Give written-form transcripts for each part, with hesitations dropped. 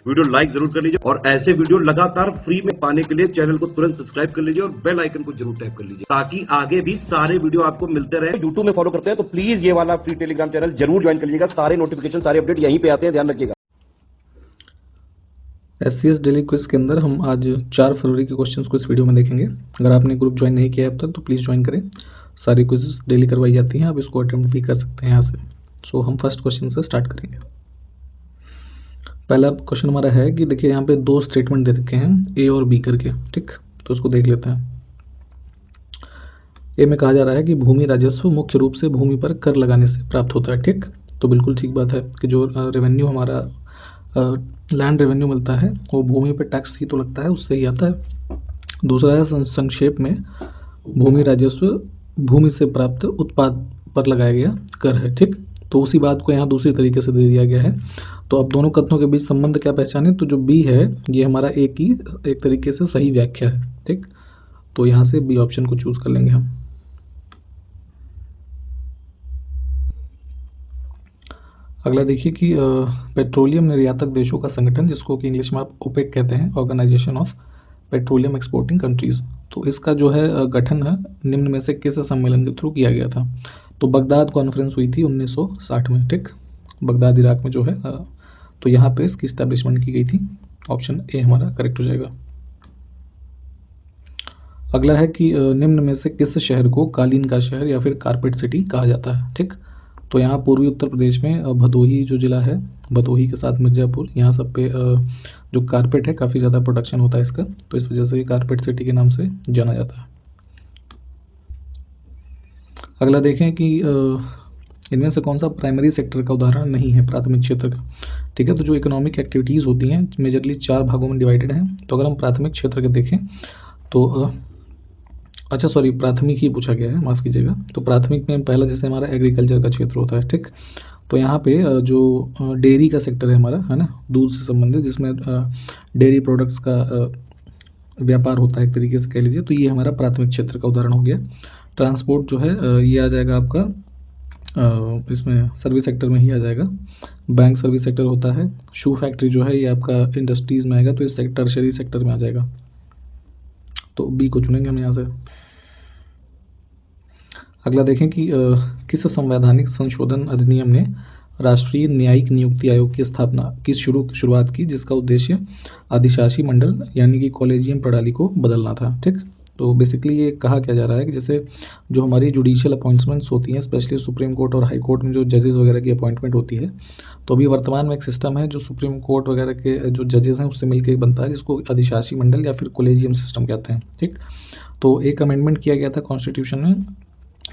Video like जरूर कर लीजिए और ऐसे वीडियो लगातार फ्री में पाने के लिए चैनल को तुरंत सब्सक्राइब कर लीजिए और बेल आइकन को जरूर टैप कर लीजिए ताकि आगे भी सारे वीडियो आपको मिलते रहे। यूट्यूब में फॉलो करते हैं तो प्लीज ये वाला फ्री टेलीग्राम चैनल जरूर ज्वाइन कर लीजिएगा। सारे नोटिफिकेशन सारे अपडेट यहीं पे आते हैं, ध्यान रखिएगा। SCS डेली क्विज के अंदर हम आज 4 फरवरी के क्वेश्चंस को इस वीडियो में देखेंगे। अगर आपने ग्रुप ज्वाइन नहीं किया है अब तक तो प्लीज़ ज्वाइन करें। सारी क्विज़ डेली करवाई जाती हैं, आप इसको अटेम्प्ट भी कर सकते हैं यहाँ से। सो हम फर्स्ट क्वेश्चन से स्टार्ट करेंगे। पहला क्वेश्चन हमारा है कि देखिए यहाँ पे 2 स्टेटमेंट दे रखे हैं A और B करके, ठीक। तो उसको देख लेते हैं। ए में कहा जा रहा है कि भूमि राजस्व मुख्य रूप से भूमि पर कर लगाने से प्राप्त होता है, ठीक। तो बिल्कुल ठीक बात है कि जो रेवेन्यू हमारा लैंड रेवेन्यू मिलता है वो भूमि पर टैक्स ही तो लगता है, उससे ही आता है। दूसरा है संक्षेप में भूमि राजस्व भूमि से प्राप्त उत्पाद पर लगाया गया कर है, ठीक। तो उसी बात को यहाँ दूसरी तरीके से दे दिया गया है। तो अब दोनों कथनों के बीच संबंध क्या पहचाने, तो जो बी है ये हमारा ए की एक तरीके से सही व्याख्या है, ठीक। तो यहाँ से बी ऑप्शन को चूज कर लेंगे हम। अगला देखिए कि पेट्रोलियम निर्यातक देशों का संगठन, जिसको कि इंग्लिश में आप ओपेक कहते हैं, organisation of petroleum exporting countries, तो इसका जो है गठन है निम्न में से किस सम्मेलन के थ्रू किया गया था। तो बगदाद कॉन्फ्रेंस हुई थी 1960 में, ठीक। बगदाद इराक में जो है तो यहाँ पे इसकी इस्टेब्लिशमेंट की गई थी। ऑप्शन ए हमारा करेक्ट हो जाएगा। अगला है कि निम्न में से किस शहर को कालीन का शहर या फिर कारपेट सिटी कहा जाता है, ठीक। तो यहाँ पूर्वी उत्तर प्रदेश में भदोही जो ज़िला है, भदोही के साथ मिर्ज़ापुर, यहाँ सब पे जो कारपेट है काफ़ी ज़्यादा प्रोडक्शन होता है इसका, तो इस वजह से ये कारपेट सिटी के नाम से जाना जाता है। अगला देखें कि इनमें से कौन सा प्राइमरी सेक्टर का उदाहरण नहीं है, प्राथमिक क्षेत्र का, ठीक है। तो जो इकोनॉमिक एक्टिविटीज़ होती हैं मेजरली 4 भागों में डिवाइडेड हैं। तो अगर हम प्राथमिक क्षेत्र के देखें तो अच्छा सॉरी प्राथमिक ही पूछा गया है, माफ़ कीजिएगा। तो प्राथमिक में पहला जैसे हमारा एग्रीकल्चर का क्षेत्र होता है, ठीक। तो यहाँ पे जो डेयरी का सेक्टर है हमारा, है ना, दूध से संबंधित, जिसमें डेयरी प्रोडक्ट्स का व्यापार होता है एक तरीके से कह लीजिए, तो ये हमारा प्राथमिक क्षेत्र का उदाहरण हो गया। ट्रांसपोर्ट जो है ये आ जाएगा आपका इसमें सर्विस सेक्टर में ही आ जाएगा। बैंक सर्विस सेक्टर होता है। शू फैक्ट्री जो है ये आपका इंडस्ट्रीज़ में आएगा, तो इस टर्शरी सेक्टर में आ जाएगा। तो बी को चुनेंगे हम यहाँ से। अगला देखें कि किस संवैधानिक संशोधन अधिनियम ने राष्ट्रीय न्यायिक नियुक्ति आयोग की स्थापना की शुरुआत की, जिसका उद्देश्य अधिशासी मंडल यानी कि कॉलेजियम प्रणाली को बदलना था, ठीक। तो बेसिकली ये कहा क्या जा रहा है कि जैसे जो हमारी जुडिशियल अपॉइंटमेंट्स होती हैं, स्पेशली सुप्रीम कोर्ट और हाई कोर्ट में जो जजेस वगैरह की अपॉइंटमेंट होती है, तो अभी वर्तमान में एक सिस्टम है जो सुप्रीम कोर्ट वगैरह के जो जजेस हैं उससे मिलकर बनता है, जिसको अधिशासी मंडल या फिर कॉलेजियम सिस्टम कहते हैं, ठीक। तो एक अमेंडमेंट किया गया था कॉन्स्टिट्यूशन में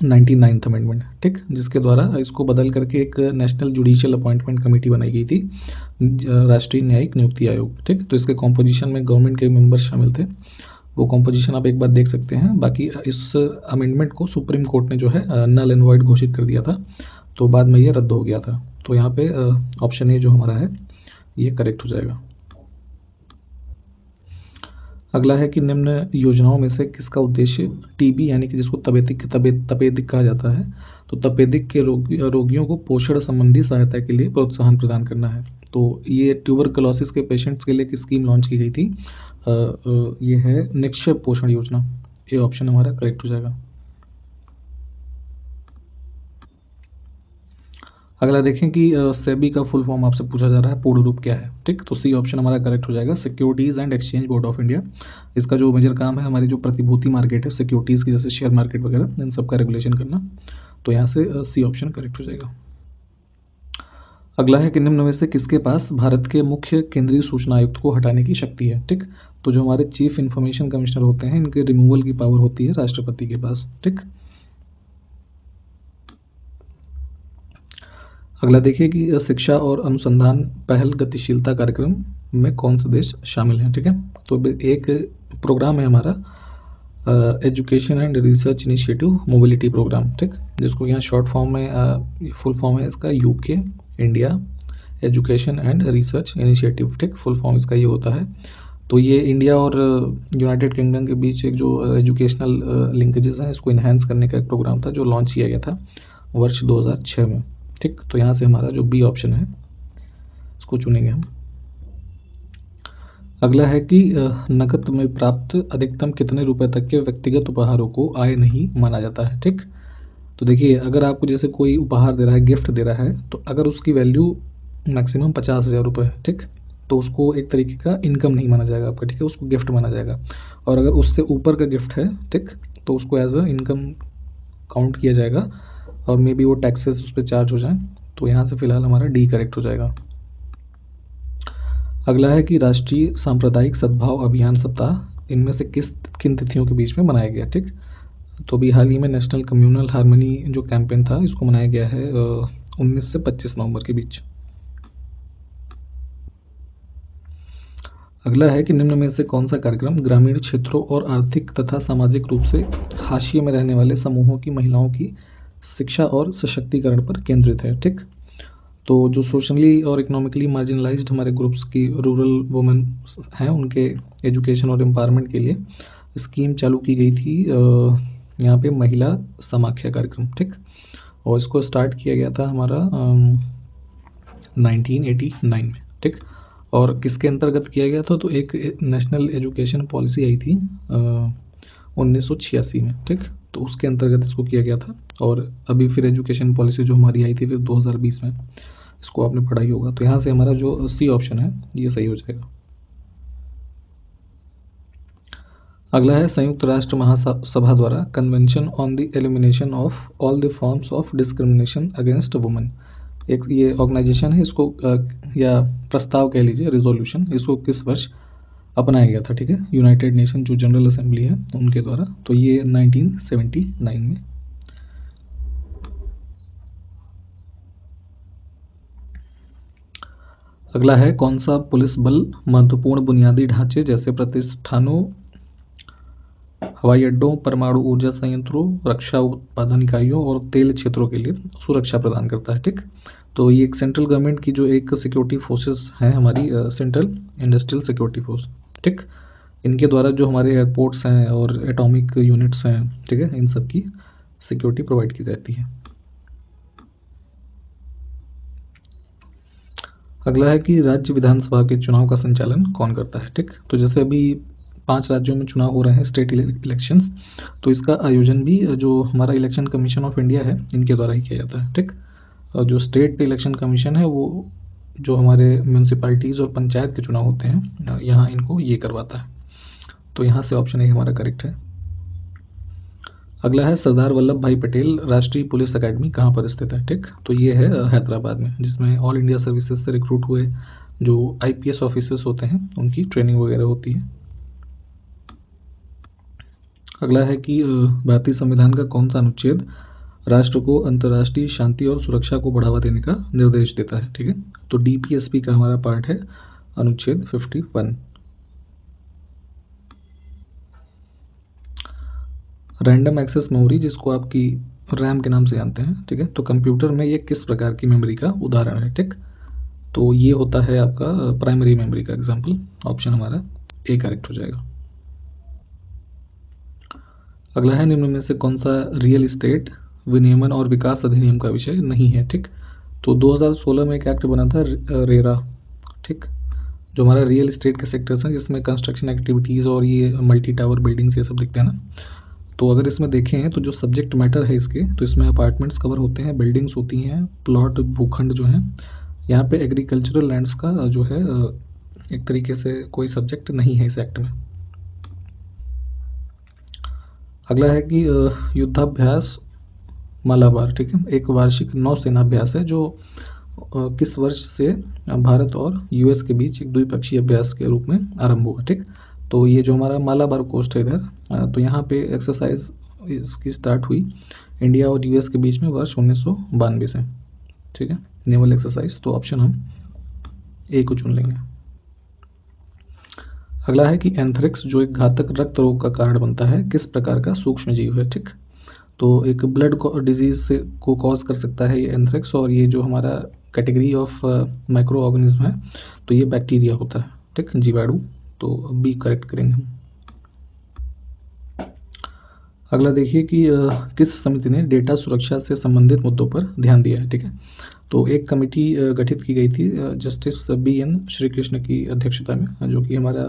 99th अमेंडमेंट, ठीक, जिसके द्वारा इसको बदल करके एक नेशनल जुडिशियल अपॉइंटमेंट कमेटी बनाई गई थी, राष्ट्रीय न्यायिक नियुक्ति आयोग, ठीक। तो इसके कॉम्पोजिशन में गवर्नमेंट के मेंबर्स शामिल थे। वो कॉम्पोजिशन आप एक बार देख सकते हैं। बाकी इस अमेंडमेंट को सुप्रीम कोर्ट ने जो है नल एंड वॉइड घोषित कर दिया था, तो बाद में ये रद्द हो गया था। तो यहाँ पे ऑप्शन ए जो हमारा है ये करेक्ट हो जाएगा। अगला है कि निम्न योजनाओं में से किसका उद्देश्य टीबी यानी कि जिसको तपेदिक कहा जाता है, तो तपेदिक के रोगियों को पोषण संबंधी सहायता के लिए प्रोत्साहन प्रदान करना है। तो ये ट्यूबरकुलोसिस के पेशेंट्स के लिए एक स्कीम लॉन्च की गई थी। ये है निक्षय पोषण योजना। ये ऑप्शन हमारा करेक्ट हो जाएगा। अगला देखें कि सेबी का फुल फॉर्म आपसे पूछा जा रहा है, पूर्ण रूप क्या है, ठीक। तो सी ऑप्शन हमारा करेक्ट हो जाएगा, securities and exchange board of India. इसका जो मेजर काम है हमारी जो प्रतिभूति मार्केट है सिक्योरिटीज़ की, जैसे शेयर मार्केट वगैरह, इन सब का रेगुलेशन करना। तो यहाँ से सी ऑप्शन करेक्ट हो जाएगा। अगला है कि निम्न में से किसके पास भारत के मुख्य केंद्रीय सूचना आयुक्त को हटाने की शक्ति है, ठीक। तो जो हमारे चीफ इंफॉर्मेशन कमिश्नर होते हैं इनके रिमूवल की पावर होती है राष्ट्रपति के पास, ठीक। अगला देखिए कि शिक्षा और अनुसंधान पहल गतिशीलता कार्यक्रम में कौन सा देश शामिल है, ठीक है। तो एक प्रोग्राम है हमारा education and research initiative mobility programme, ठीक, जिसको यहाँ शॉर्ट फॉर्म में फुल फॉर्म है इसका UK India education and research initiative, ठीक, फुल फॉर्म इसका ये होता है। तो ये इंडिया और यूनाइटेड किंगडम के बीच एक जो एजुकेशनल लिंकेजेस हैं इसको इन्हेंस करने का एक प्रोग्राम था जो लॉन्च किया गया था वर्ष 2006 में, ठीक। तो यहाँ से हमारा जो बी ऑप्शन है इसको चुनेंगे हम। अगला है कि नकद में प्राप्त अधिकतम कितने रुपए तक के व्यक्तिगत उपहारों को आय नहीं माना जाता है। ठीक, तो देखिए अगर आपको जैसे कोई उपहार दे रहा है, गिफ्ट दे रहा है, तो अगर उसकी वैल्यू मैक्सिमम 50,000 रुपये है, ठीक, तो उसको एक तरीके का इनकम नहीं माना जाएगा आपका, ठीक है, उसको गिफ्ट माना जाएगा। और अगर उससे ऊपर का गिफ्ट है, ठीक, तो उसको एज अ इनकम काउंट किया जाएगा और मे बी वो टैक्सेस उस पर चार्ज हो जाए। तो यहाँ से फिलहाल हमारा डी करेक्ट हो जाएगा। अगला है कि राष्ट्रीय सांप्रदायिक सद्भाव अभियान सप्ताह इनमें से किन तिथियों के बीच में मनाया गया। ठीक, तो अभी हाल ही में नेशनल कम्युनल हार्मनी जो कैंपेन था इसको मनाया गया है 19 से 25 नवंबर के बीच। अगला है कि निम्न में से कौन सा कार्यक्रम ग्रामीण क्षेत्रों और आर्थिक तथा सामाजिक रूप से हाशिए में रहने वाले समूहों की महिलाओं की शिक्षा और सशक्तिकरण पर केंद्रित है। ठीक, तो जो सोशली और इकोनॉमिकली मार्जिनलाइज्ड हमारे ग्रुप्स की रूरल वुमेन हैं उनके एजुकेशन और एम्पावरमेंट के लिए स्कीम चालू की गई थी यहाँ पे महिला समाख्या कार्यक्रम। ठीक, और इसको स्टार्ट किया गया था हमारा 1989 में। ठीक, और किसके अंतर्गत किया गया था, तो एक नेशनल एजुकेशन पॉलिसी आई थी 1986 में। ठीक, तो उसके अंतर्गत इसको किया गया था। और अभी फिर एजुकेशन पॉलिसी जो हमारी आई थी फिर 2020 में, इसको आपने पढ़ा ही होगा। तो यहाँ से हमारा जो सी ऑप्शन है ये सही हो जाएगा। अगला है संयुक्त राष्ट्र महासभा द्वारा convention on the elimination of all the forms of discrimination against women, एक ये ऑर्गेनाइजेशन है, इसको या प्रस्ताव कह लीजिए, रिजोल्यूशन, इसको किस वर्ष अपनाया गया था। ठीक है, यूनाइटेड नेशन जो जनरल असेंबली है उनके द्वारा, तो ये 1979 में। अगला है कौन सा पुलिस बल महत्वपूर्ण बुनियादी ढांचे जैसे प्रतिष्ठानों, हवाई अड्डों, परमाणु ऊर्जा संयंत्रों, रक्षा उत्पादन इकाइयों और तेल क्षेत्रों के लिए सुरक्षा प्रदान करता है। ठीक, तो ये एक सेंट्रल गवर्नमेंट की जो एक सिक्योरिटी फोर्सेस हैं हमारी, सेंट्रल इंडस्ट्रियल सिक्योरिटी फोर्स। ठीक, इनके द्वारा जो हमारे एयरपोर्ट्स हैं और एटॉमिक यूनिट्स हैं, ठीक है, इन सब की सिक्योरिटी प्रोवाइड की जाती है। अगला है कि राज्य विधानसभा के चुनाव का संचालन कौन करता है। ठीक, तो जैसे अभी 5 राज्यों में चुनाव हो रहे हैं, स्टेट इलेक्शंस, तो इसका आयोजन भी जो हमारा इलेक्शन कमीशन ऑफ इंडिया है इनके द्वारा ही किया जाता है। ठीक, और जो स्टेट इलेक्शन कमीशन है वो जो हमारे म्यूनसिपैलिटीज़ और पंचायत के चुनाव होते हैं यहाँ इनको ये करवाता है। तो यहाँ से ऑप्शन ए हमारा करेक्ट है। अगला है सरदार वल्लभ भाई पटेल राष्ट्रीय पुलिस अकेडमी कहाँ पर स्थित है। ठीक, तो ये है हैदराबाद में, जिसमें ऑल इंडिया सर्विसेज से रिक्रूट हुए जो IPS ऑफिसर्स होते हैं उनकी ट्रेनिंग वगैरह होती है। अगला है कि भारतीय संविधान का कौन सा अनुच्छेद राष्ट्र को अंतर्राष्ट्रीय शांति और सुरक्षा को बढ़ावा देने का निर्देश देता है। ठीक है, तो DPSP का हमारा पार्ट है अनुच्छेद 51। रैंडम एक्सेस मेमोरी, जिसको आपकी रैम के नाम से जानते हैं, ठीक है, तो कंप्यूटर में ये किस प्रकार की मेमोरी का उदाहरण है। ठीक, तो ये होता है आपका प्राइमरी मेमोरी का एग्जाम्पल। ऑप्शन हमारा ए करेक्ट हो जाएगा। अगला है निम्न में से कौन सा रियल इस्टेट विनियमन और विकास अधिनियम का विषय नहीं है। ठीक, तो 2016 में एक एक्ट बना था रेरा। ठीक, जो हमारा रियल इस्टेट के सेक्टर्स हैं जिसमें कंस्ट्रक्शन एक्टिविटीज़ और ये मल्टी टावर बिल्डिंग्स ये सब दिखते हैं ना, तो अगर इसमें देखें तो जो सब्जेक्ट मैटर है इसके, तो इसमें अपार्टमेंट्स कवर होते हैं, बिल्डिंग्स होती हैं, प्लॉट भूखंड जो हैं। यहाँ पे एग्रीकल्चरल लैंड्स का जो है एक तरीके से कोई सब्जेक्ट नहीं है इस एक्ट में। अगला है कि युद्धाभ्यास मालाबार, ठीक है, एक वार्षिक नौसेनाभ्यास है जो किस वर्ष से भारत और US के बीच एक द्विपक्षीय अभ्यास के रूप में आरंभ हुआ। ठीक, तो ये जो हमारा मालाबार कोस्ट है इधर, तो यहाँ पे एक्सरसाइज इसकी स्टार्ट हुई इंडिया और US के बीच में वर्ष 1992 से। ठीक है, नेवल एक्सरसाइज, तो ऑप्शन हम ए को चुन लेंगे। अगला है कि एंथ्रेक्स जो एक घातक रक्त रोग का कारण बनता है किस प्रकार का सूक्ष्म जीव है। ठीक, तो एक ब्लड डिजीज से को कॉज कर सकता है ये एंथ्रेक्स, और ये जो हमारा कैटेगरी ऑफ माइक्रो ऑर्गेनिज्म है तो ये बैक्टीरिया होता है। ठीक, जीवाणु, तो बी करेक्ट करेंगे हम। अगला देखिए कि किस समिति ने डेटा सुरक्षा से संबंधित मुद्दों पर ध्यान दिया है। ठीक है, तो एक कमेटी गठित की गई थी जस्टिस BN श्री कृष्ण की अध्यक्षता में, जो कि हमारा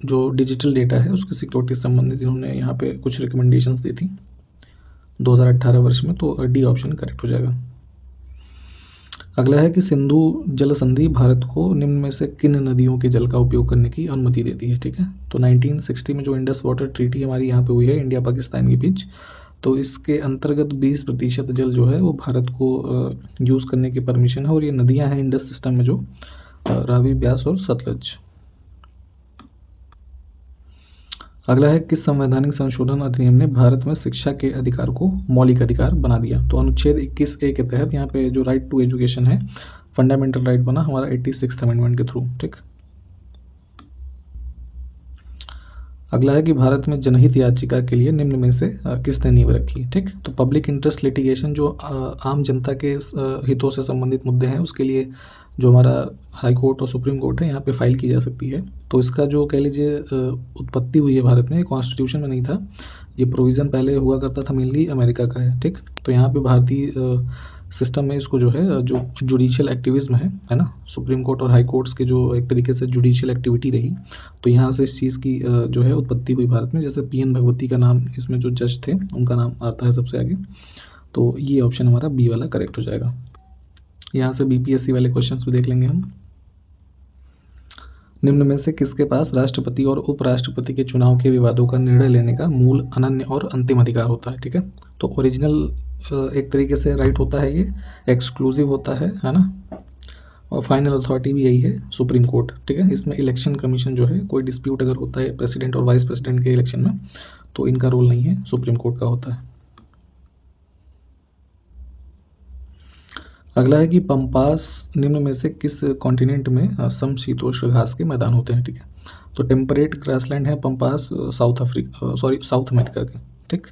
जो डिजिटल डेटा है उसकी सिक्योरिटी से संबंधित इन्होंने यहाँ पे कुछ रिकमेंडेशंस दी थी 2018 वर्ष में। तो डी ऑप्शन करेक्ट हो जाएगा। अगला है कि सिंधु जल संधि भारत को निम्न में से किन नदियों के जल का उपयोग करने की अनुमति देती है, ठीक है। तो 1960 में जो इंडस वाटर ट्रीटी हमारी यहाँ पे हुई है इंडिया पाकिस्तान के बीच, तो इसके अंतर्गत 20% जल जो है वो भारत को यूज़ करने की परमिशन है। और ये नदियाँ हैं इंडस सिस्टम में जो रावी, ब्यास और सतलज। अगला है किस संवैधानिक संशोधन अधिनियम ने भारत में शिक्षा के अधिकार को मौलिक अधिकार बना दिया। तो अनुच्छेद 21A के तहत यहाँ पे जो राइट टू एजुकेशन है फंडामेंटल राइट बना हमारा 86th अमेंडमेंट के थ्रू, ठीक। अगला है कि भारत में जनहित याचिका के लिए निम्न में से किसने नींव रखी, ठीक। तो पब्लिक इंटरेस्ट लिटिगेशन जो आम जनता के हितों से संबंधित मुद्दे हैं उसके लिए जो हमारा हाई कोर्ट और सुप्रीम कोर्ट है यहाँ पे फाइल की जा सकती है। तो इसका जो कह लीजिए उत्पत्ति हुई है भारत में, कॉन्स्टिट्यूशन में नहीं था, ये प्रोविज़न पहले हुआ करता था, मेनली अमेरिका का है, ठीक। तो यहाँ पे भारतीय सिस्टम में इसको जो है जो जुडिशियल एक्टिविज्म है ना, सुप्रीम कोर्ट और हाई कोर्ट्स के जो एक तरीके से जुडिशियल एक्टिविटी रही, तो यहाँ से इस चीज़ की जो है उत्पत्ति हुई भारत में। जैसे PN भगवती का नाम इसमें जो जज थे उनका नाम आता है सबसे आगे। तो ये ऑप्शन हमारा बी वाला करेक्ट हो जाएगा। यहाँ से BPSC वाले क्वेश्चंस भी देख लेंगे हम। निम्न में से किसके पास राष्ट्रपति और उपराष्ट्रपति के चुनाव के विवादों का निर्णय लेने का मूल, अनन्य और अंतिम अधिकार होता है, ठीक है। तो ओरिजिनल एक तरीके से राइट होता है, ये एक्सक्लूसिव होता है ना, और फाइनल अथॉरिटी भी यही है सुप्रीम कोर्ट, ठीक है। इसमें इलेक्शन कमीशन जो है, कोई डिस्प्यूट अगर होता है प्रेसिडेंट और वाइस प्रेसिडेंट के इलेक्शन में, तो इनका रोल नहीं है, सुप्रीम कोर्ट का होता है। अगला है कि पम्पास निम्न में से किस कॉन्टिनेंट में समशीतोष्ण घास के मैदान होते हैं, ठीक है। तो टेम्परेट ग्रासलैंड है पम्पास साउथ अमेरिका के, ठीक।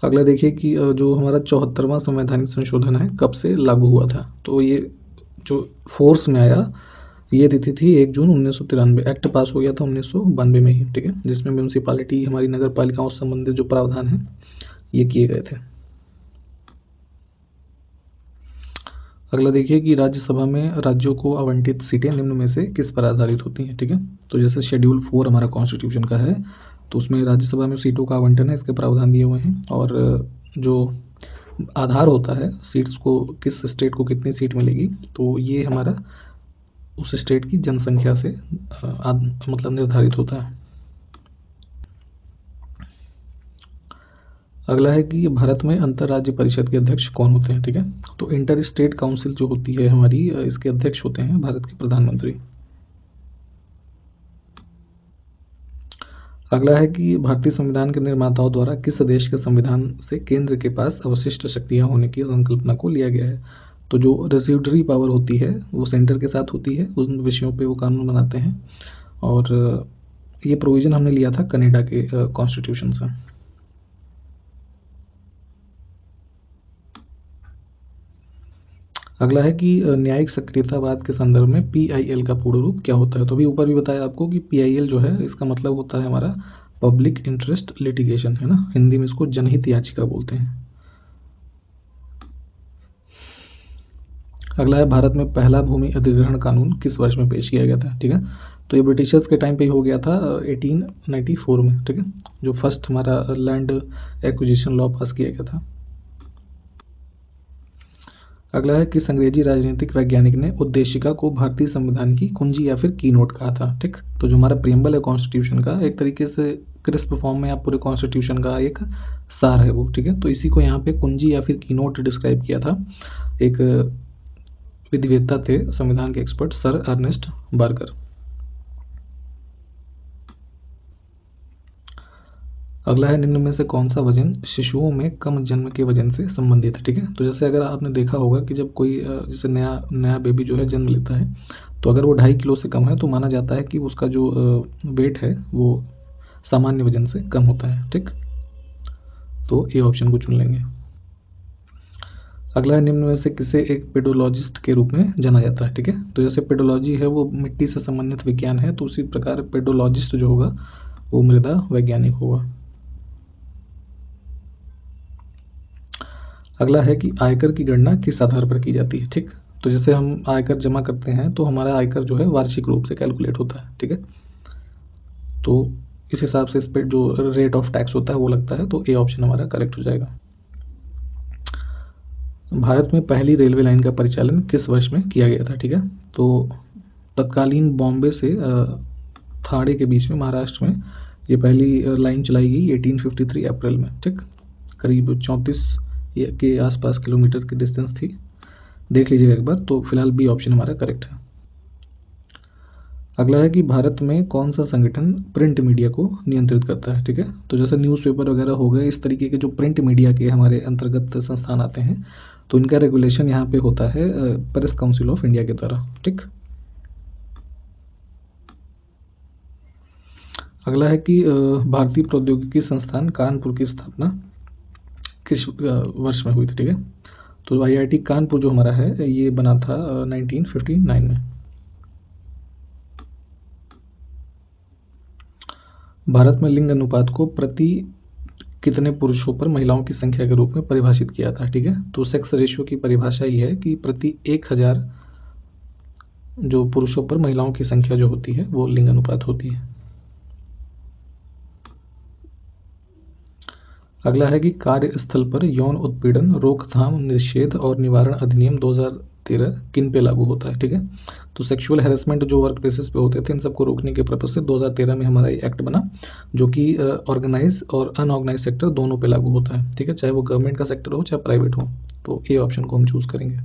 अगला देखिए कि जो हमारा 74वां संवैधानिक संशोधन है कब से लागू हुआ था। तो ये जो फोर्स में आया ये तिथि थी 1 जून 1993। एक्ट पास हो गया था 1992 में ही, ठीक है, जिसमें म्यूनसिपालिटी हमारी नगर पालिकाओं से संबंधित जो प्रावधान है ये किए गए थे। अगला देखिए कि राज्यसभा में राज्यों को आवंटित सीटें निम्न में से किस पर आधारित होती हैं, ठीक है। तो जैसे शेड्यूल 4 हमारा कॉन्स्टिट्यूशन का है, तो उसमें राज्यसभा में सीटों का आवंटन है, इसके प्रावधान दिए हुए हैं। और जो आधार होता है सीट्स को, किस स्टेट को कितनी सीट मिलेगी, तो ये हमारा उस स्टेट की जनसंख्या से मतलब निर्धारित होता है। अगला है कि भारत में अंतर्राज्य परिषद के अध्यक्ष कौन होते हैं, ठीक है। तो इंटर स्टेट काउंसिल जो होती है हमारी, इसके अध्यक्ष होते हैं भारत के प्रधानमंत्री। अगला है कि भारतीय संविधान के निर्माताओं द्वारा किस देश के संविधान से केंद्र के पास अवशिष्ट शक्तियां होने की संकल्पना को लिया गया है। तो जो रेसिड्यूरी पावर होती है वो सेंटर के साथ होती है, उन विषयों पे वो कानून बनाते हैं। और ये प्रोविज़न हमने लिया था कनाडा के कॉन्स्टिट्यूशन से। अगला है कि न्यायिक सक्रियतावाद के संदर्भ में PIL का पूर्ण रूप क्या होता है। तो अभी ऊपर भी बताया आपको कि PIL जो है इसका मतलब होता है हमारा पब्लिक इंटरेस्ट लिटिगेशन, है ना, हिंदी में इसको जनहित याचिका बोलते हैं। अगला है भारत में पहला भूमि अधिग्रहण कानून किस वर्ष में पेश किया गया था, ठीक है। तो ये ब्रिटिशर्स के टाइम पे ही हो गया था 1894 में, ठीक है, जो फर्स्ट हमारा लैंड एक्विजिशन लॉ पास किया गया था। अगला है किस अंग्रेजी राजनीतिक वैज्ञानिक ने उद्देशिका को भारतीय संविधान की कुंजी या फिर कीनोट कहा था, ठीक। तो जो हमारा प्रियम्बल है कॉन्स्टिट्यूशन का, एक तरीके से क्रिस्प फॉर्म में आप पूरे कॉन्स्टिट्यूशन का एक सार है वो, ठीक है। तो इसी को यहाँ पे कुंजी या फिर कीनोट डिस्क्राइब किया था एक विधिवेत्ता थे, संविधान के एक्सपर्ट सर अर्नेस्ट बार्कर। अगला है निम्न में से कौन सा वजन शिशुओं में कम जन्म के वजन से संबंधित है, ठीक है। तो जैसे अगर आपने देखा होगा कि जब कोई जैसे नया बेबी जो है जन्म लेता है, तो अगर वो 2.5 किलो से कम है तो माना जाता है कि उसका जो वेट है वो सामान्य वजन से कम होता है, ठीक। तो ए ऑप्शन को चुन लेंगे। अगला है निम्न में से किसे एक पेडोलॉजिस्ट के रूप में जाना जाता है, ठीक है। तो जैसे पेडोलॉजी है वो मिट्टी से संबंधित विज्ञान है, तो उसी प्रकार पेडोलॉजिस्ट जो होगा वो मृदा वैज्ञानिक होगा। अगला है कि आयकर की गणना किस आधार पर की जाती है। ठीक, तो जैसे हम आयकर जमा करते हैं तो हमारा आयकर जो है वार्षिक रूप से कैलकुलेट होता है। ठीक है, तो इस हिसाब से इस पर जो रेट ऑफ टैक्स होता है वो लगता है, तो ए ऑप्शन हमारा करेक्ट हो जाएगा। भारत में पहली रेलवे लाइन का परिचालन किस वर्ष में किया गया था। ठीक है, तो तत्कालीन बॉम्बे से थाने के बीच में महाराष्ट्र में ये पहली लाइन चलाई गई 1853 अप्रैल में। ठीक, करीब 34 के आसपास किलोमीटर की डिस्टेंस थी। देख लीजिएगा एक बार। तो फिलहाल बी ऑप्शन हमारा करेक्ट है। अगला है कि भारत में कौन सा संगठन प्रिंट मीडिया को नियंत्रित करता है। ठीक है, तो जैसे न्यूज़पेपर वगैरह हो गए, इस तरीके के जो प्रिंट मीडिया के हमारे अंतर्गत संस्थान आते हैं, तो इनका रेगुलेशन यहाँ पे होता है प्रेस काउंसिल ऑफ इंडिया के द्वारा। ठीक, अगला है कि भारतीय प्रौद्योगिकी संस्थान कानपुर की स्थापना किस वर्ष में हुई थी। ठीक है, तो आईआईटी कानपुर जो हमारा है ये बना था 1959 में। भारत में लिंग अनुपात को प्रति कितने पुरुषों पर महिलाओं की संख्या के रूप में परिभाषित किया था। ठीक है, तो सेक्स रेशियो की परिभाषा ये है कि प्रति 1000 जो पुरुषों पर महिलाओं की संख्या जो होती है वो लिंग अनुपात होती है। अगला है कि कार्यस्थल पर यौन उत्पीड़न रोकथाम निषेध और निवारण अधिनियम 2013 किन पे लागू होता है। ठीक है, तो सेक्सुअल हैरेसमेंट जो वर्क प्लेसेस पे होते थे इन सबको रोकने के पर्पज से 2013 में हमारा ये एक्ट बना, जो कि ऑर्गेनाइज और अनऑर्गेनाइज सेक्टर दोनों पे लागू होता है। ठीक है, चाहे वो गवर्नमेंट का सेक्टर हो चाहे प्राइवेट हो। तो ए ऑप्शन को हम चूज करेंगे।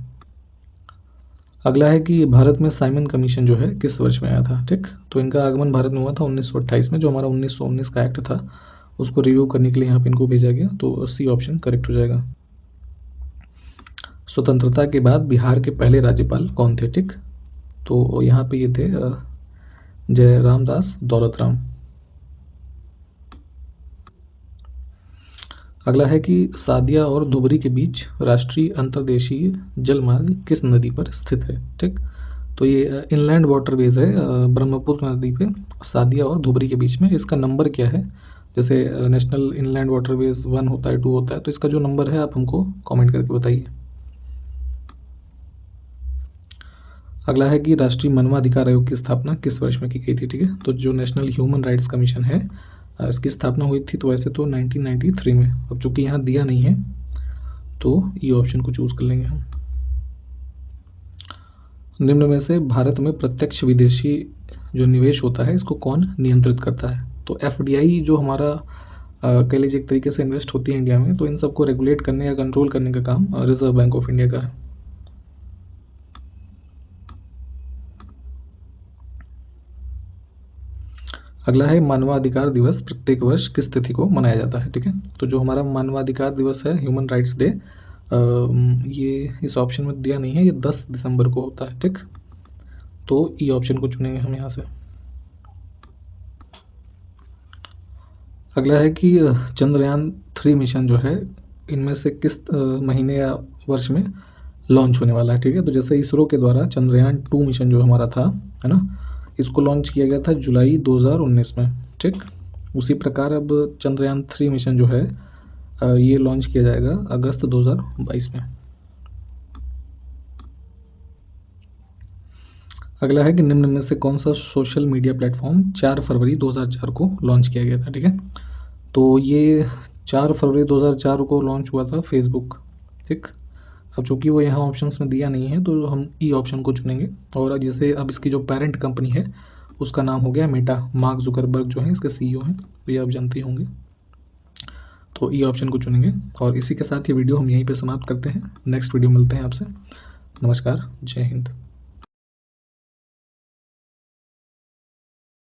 अगला है कि भारत में साइमन कमीशन जो है किस वर्ष में आया था। ठीक, तो इनका आगमन भारत में हुआ था 1928 में। जो हमारा 1919 का एक्ट था उसको रिव्यू करने के लिए यहाँ पे इनको भेजा गया, तो सी ऑप्शन करेक्ट हो जाएगा। स्वतंत्रता के बाद बिहार के पहले राज्यपाल कौन थे। ठीक, तो यहाँ पे ये थे जयराम दास दौलतराम। अगला है कि सादिया और धुबरी के बीच राष्ट्रीय अंतर्देशीय जलमार्ग किस नदी पर स्थित है। ठीक, तो ये इनलैंड वाटरवेज है ब्रह्मपुत्र नदी पे सादिया और धुबरी के बीच में। इसका नंबर क्या है, जैसे नेशनल इनलैंड वाटरवेज 1 होता है 2 होता है, तो इसका जो नंबर है आप हमको कमेंट करके बताइए। अगला है कि राष्ट्रीय मानवाधिकार आयोग की स्थापना किस वर्ष में की गई थी। ठीक है, तो जो नेशनल ह्यूमन राइट्स कमीशन है इसकी स्थापना हुई थी तो वैसे तो 1993 में। अब चूंकि यहाँ दिया नहीं है तो ये ऑप्शन को चूज कर लेंगे हम। निम्न में से भारत में प्रत्यक्ष विदेशी जो निवेश होता है इसको कौन नियंत्रित करता है। तो एफडीआई जो हमारा कह लीजिए एक तरीके से इन्वेस्ट होती है इंडिया में, तो इन सबको रेगुलेट करने या कंट्रोल करने का काम रिजर्व बैंक ऑफ इंडिया का है। अगला है मानवाधिकार दिवस प्रत्येक वर्ष किस तिथि को मनाया जाता है। ठीक है, तो जो हमारा मानवाधिकार दिवस है ह्यूमन राइट्स डे, ये इस ऑप्शन में दिया नहीं है, ये 10 दिसंबर को होता है। ठीक, तो ई ऑप्शन को चुनेंगे हम यहाँ से। अगला है कि चंद्रयान 3 मिशन जो है इनमें से किस महीने या वर्ष में लॉन्च होने वाला है। ठीक है, तो जैसे इसरो के द्वारा चंद्रयान 2 मिशन जो हमारा था है ना, इसको लॉन्च किया गया था जुलाई 2019 में। ठीक, उसी प्रकार अब चंद्रयान 3 मिशन जो है ये लॉन्च किया जाएगा अगस्त 2022 में। अगला है कि निम्न में से कौन सा सोशल मीडिया प्लेटफॉर्म 4 फरवरी 2004 को लॉन्च किया गया था। ठीक है, तो ये 4 फरवरी 2004 को लॉन्च हुआ था फेसबुक। ठीक, अब चूंकि वो यहाँ ऑप्शंस में दिया नहीं है तो हम ई ऑप्शन को चुनेंगे। और जैसे अब इसकी जो पेरेंट कंपनी है उसका नाम हो गया मेटा। मार्क जुकरबर्ग जो है इसके सीईओ हैं, तो ये आप जानते होंगे। तो ई ऑप्शन को चुनेंगे। और इसी के साथ ये वीडियो हम यहीं पे समाप्त करते हैं। नेक्स्ट वीडियो मिलते हैं आपसे। नमस्कार, जय हिंद।